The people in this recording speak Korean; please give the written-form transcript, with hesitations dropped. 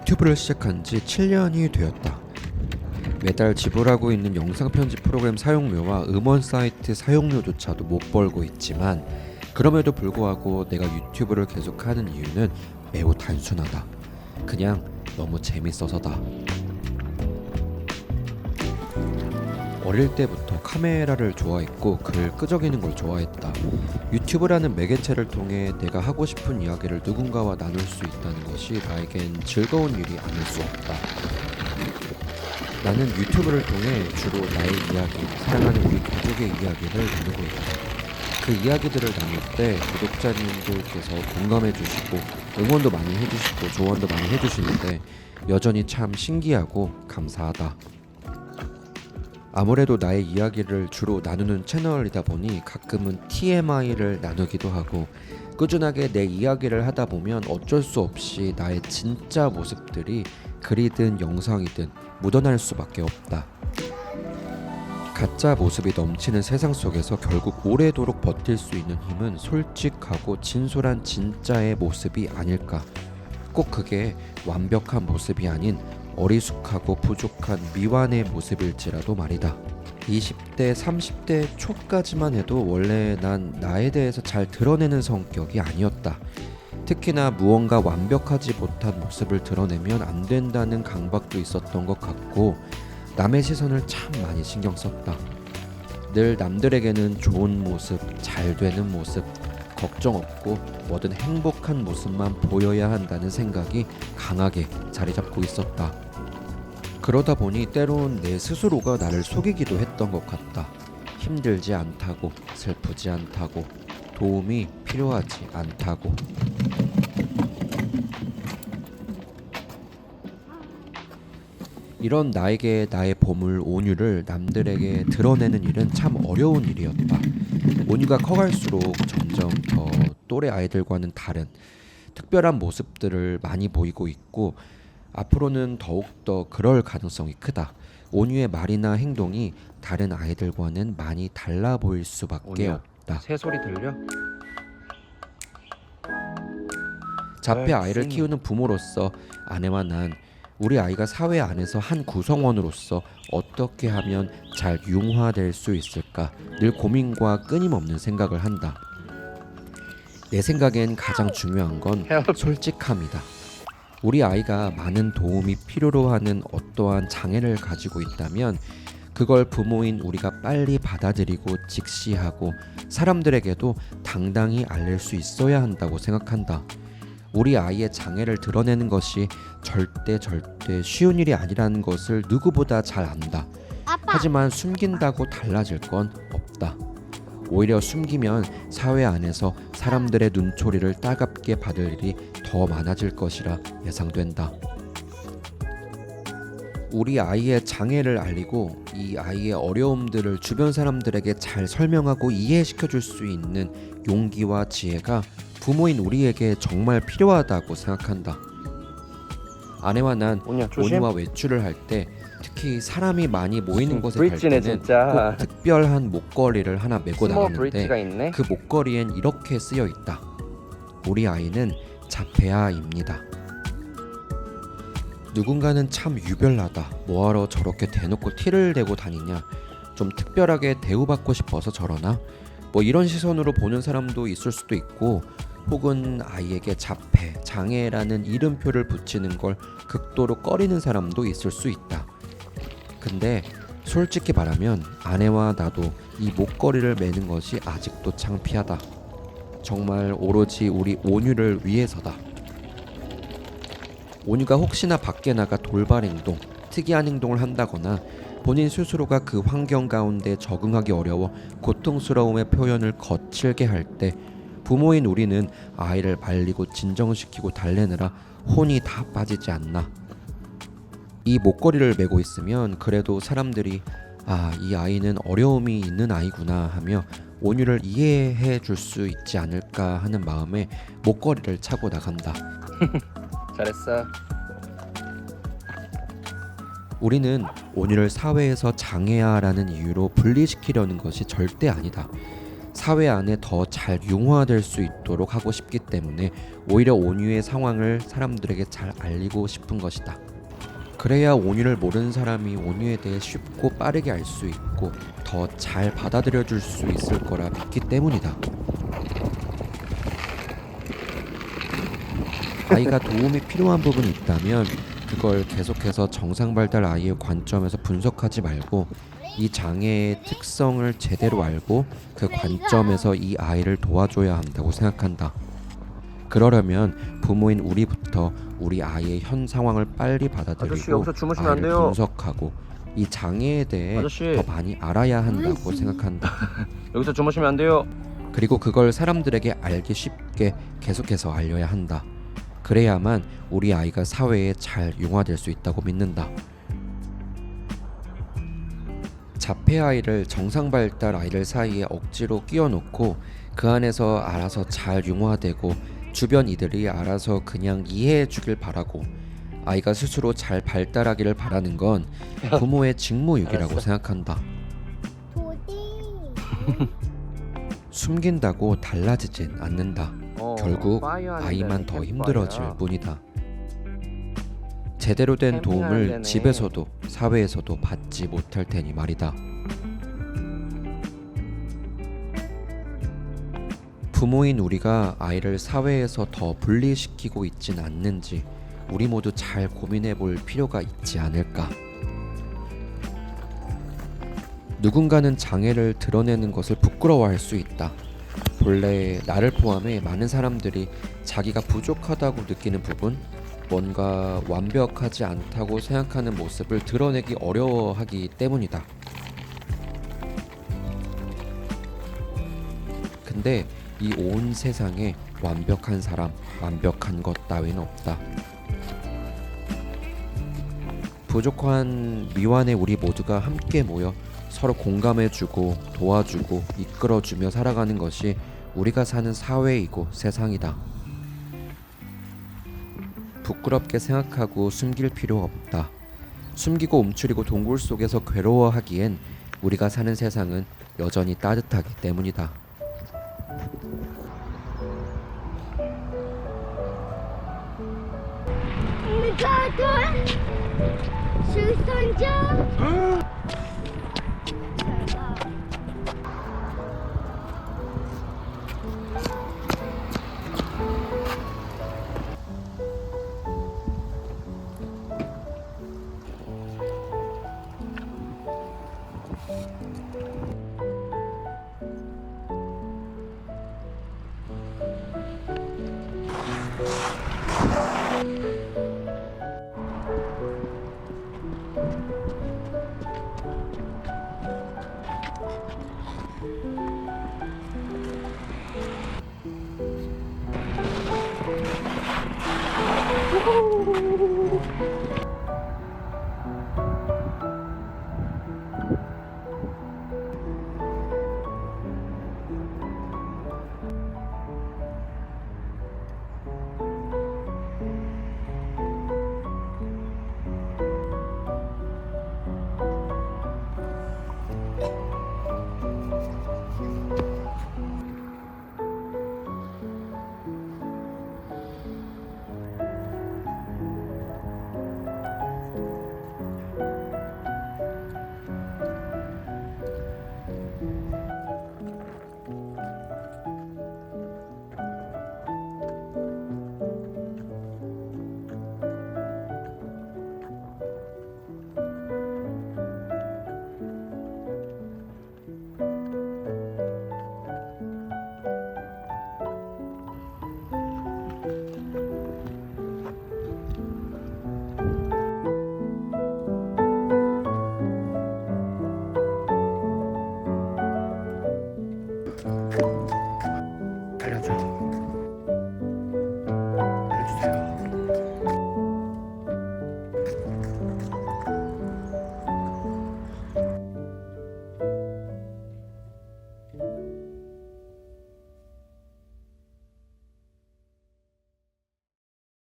유튜브를 시작한 지 7년이 되었다. 매달 지불하고 있는 영상 편집 프로그램 사용료와 음원 사이트 사용료조차도 못 벌고 있지만 그럼에도 불구하고 내가 유튜브를 계속하는 이유는 매우 단순하다. 그냥 너무 재밌어서다. 어릴 때부터 카메라를 좋아했고 글을 끄적이는 걸 좋아했다. 유튜브라는 매개체를 통해 내가 하고 싶은 이야기를 누군가와 나눌 수 있다는 것이 나에겐 즐거운 일이 아닐 수 없다. 나는 유튜브를 통해 주로 나의 이야기, 사랑하는 우리 가족의 이야기를 나누고 있다. 그 이야기들을 나눌 때 구독자님들께서 공감해 주시고 응원도 많이 해주시고 조언도 많이 해주시는데 여전히 참 신기하고 감사하다. 아무래도 나의 이야기를 주로 나누는 채널이다 보니 가끔은 TMI를 나누기도 하고 꾸준하게 내 이야기를 하다 보면 어쩔 수 없이 나의 진짜 모습들이 글이든 영상이든 묻어날 수밖에 없다. 가짜 모습이 넘치는 세상 속에서 결국 오래도록 버틸 수 있는 힘은 솔직하고 진솔한 진짜의 모습이 아닐까. 꼭 그게 완벽한 모습이 아닌 어리숙하고 부족한 미완의 모습일지라도 말이다. 20대, 30대 초까지만 해도 원래 난 나에 대해서 잘 드러내는 성격이 아니었다. 특히나 무언가 완벽하지 못한 모습을 드러내면 안 된다는 강박도 있었던 것 같고 남의 시선을 참 많이 신경 썼다. 늘 남들에게는 좋은 모습, 잘 되는 모습, 걱정 없고 뭐든 행복한 모습만 보여야 한다는 생각이 강하게 자리 잡고 있었다. 그러다 보니 때론 내 스스로가 나를 속이기도 했던 것 같다. 힘들지 않다고, 슬프지 않다고, 도움이 필요하지 않다고. 이런 나에게 나의 보물 온유를 남들에게 드러내는 일은 참 어려운 일이었다. 온유가 커갈수록 점점 더 또래 아이들과는 다른 특별한 모습들을 많이 보이고 있고 앞으로는 더욱더 그럴 가능성이 크다. 온유의 말이나 행동이 다른 아이들과는 많이 달라 보일 수밖에 온유야, 없다. 새소리 들려? 자폐 아이를 쌩. 키우는 부모로서 아내와 난 우리 아이가 사회 안에서 한 구성원으로서 어떻게 하면 잘 융화될 수 있을까 늘 고민과 끊임없는 생각을 한다. 내 생각엔 가장 중요한 건 솔직함이다. 우리 아이가 많은 도움이 필요로 하는 어떠한 장애를 가지고 있다면 그걸 부모인 우리가 빨리 받아들이고 직시하고 사람들에게도 당당히 알릴 수 있어야 한다고 생각한다. 우리 아이의 장애를 드러내는 것이 절대 쉬운 일이 아니라는 것을 누구보다 잘 안다. 하지만 숨긴다고 달라질 건 없다. 오히려 숨기면 사회 안에서 사람들의 눈초리를 따갑게 받을 일이 더 많아질 것이라 예상된다. 우리 아이의 장애를 알리고 이 아이의 어려움들을 주변 사람들에게 잘 설명하고 이해시켜 줄 수 있는 용기와 지혜가 부모인 우리에게 정말 필요하다고 생각한다. 아내와 난 온유야, 조심. 온유와 외출을 할 때 특히 사람이 많이 모이는 곳에 갈 브릿지네, 때는 진짜. 꼭 특별한 목걸이를 하나 메고 스몰 나가는데 브릿지가 있네. 그 목걸이엔 이렇게 쓰여 있다. 우리 아이는 자폐아입니다. 누군가는 참 유별나다. 뭐하러 저렇게 대놓고 티를 내고 다니냐. 좀 특별하게 대우받고 싶어서 저러나? 뭐 이런 시선으로 보는 사람도 있을 수도 있고 혹은 아이에게 자폐, 장애라는 이름표를 붙이는 걸 극도로 꺼리는 사람도 있을 수 있다. 근데 솔직히 말하면 아내와 나도 이 목걸이를 매는 것이 아직도 창피하다. 정말 오로지 우리 온유를 위해서다. 온유가 혹시나 밖에 나가 돌발 행동, 특이한 행동을 한다거나 본인 스스로가 그 환경 가운데 적응하기 어려워 고통스러움의 표현을 거칠게 할 때 부모인 우리는 아이를 말리고 진정시키고 달래느라 혼이 다 빠지지 않나. 이 목걸이를 메고 있으면 그래도 사람들이 이 아이는 어려움이 있는 아이구나 하며 온유를 이해해 줄 수 있지 않을까 하는 마음에 목걸이를 차고 나간다. 잘했어. 우리는 온유를 사회에서 장애아라는 이유로 분리시키려는 것이 절대 아니다. 사회 안에 더 잘 융화될 수 있도록 하고 싶기 때문에 오히려 온유의 상황을 사람들에게 잘 알리고 싶은 것이다. 그래야 온유를 모르는 사람이 온유에 대해 쉽고 빠르게 알 수 있고 더 잘 받아들여 줄 수 있을 거라 믿기 때문이다. 아이가 도움이 필요한 부분이 있다면 그걸 계속해서 정상 발달 아이의 관점에서 분석하지 말고 이 장애의 특성을 제대로 알고 그 관점에서 이 아이를 도와줘야 한다고 생각한다. 그러려면 부모인 우리부터 우리 아이의 현 상황을 빨리 아저씨, 받아들이고 여기서 주무시면 안 아이를 돼요. 분석하고 이 장애에 대해 아저씨. 더 많이 알아야 한다고 생각한다. 여기서 주무시면 안 돼요. 그리고 그걸 사람들에게 알기 쉽게 계속해서 알려야 한다. 그래야만 우리 아이가 사회에 잘 융화될 수 있다고 믿는다. 자폐 아이를 정상 발달 아이들 사이에 억지로 끼워놓고 그 안에서 알아서 잘 융화되고 주변 이들이 알아서 그냥 이해해 주길 바라고 아이가 스스로 잘 발달하기를 바라는 건 부모의 직무유기라고 생각한다. 숨긴다고 달라지진 않는다. 결국 아이만 더 힘들어질 뿐이다. 제대로 된 캠핑 도움을 하는데네. 집에서도 사회에서도 받지 못할 테니 말이다. 부모인 우리가 아이를 사회에서 더 분리시키고 있진 않는지 우리 모두 잘 고민해 볼 필요가 있지 않을까. 누군가는 장애를 드러내는 것을 부끄러워할 수 있다. 본래 나를 포함해 많은 사람들이 자기가 부족하다고 느끼는 부분, 뭔가 완벽하지 않다고 생각하는 모습을 드러내기 어려워하기 때문이다. 근데 이 온 세상에 완벽한 사람, 완벽한 것 따윈 없다. 부족한 미완의 우리 모두가 함께 모여 서로 공감해주고 도와주고 이끌어주며 살아가는 것이 우리가 사는 사회이고 세상이다. 부끄럽게 생각하고 숨길 필요 없다. 숨기고 움츠리고 동굴 속에서 괴로워하기엔 우리가 사는 세상은 여전히 따뜻하기 때문이다. 수선자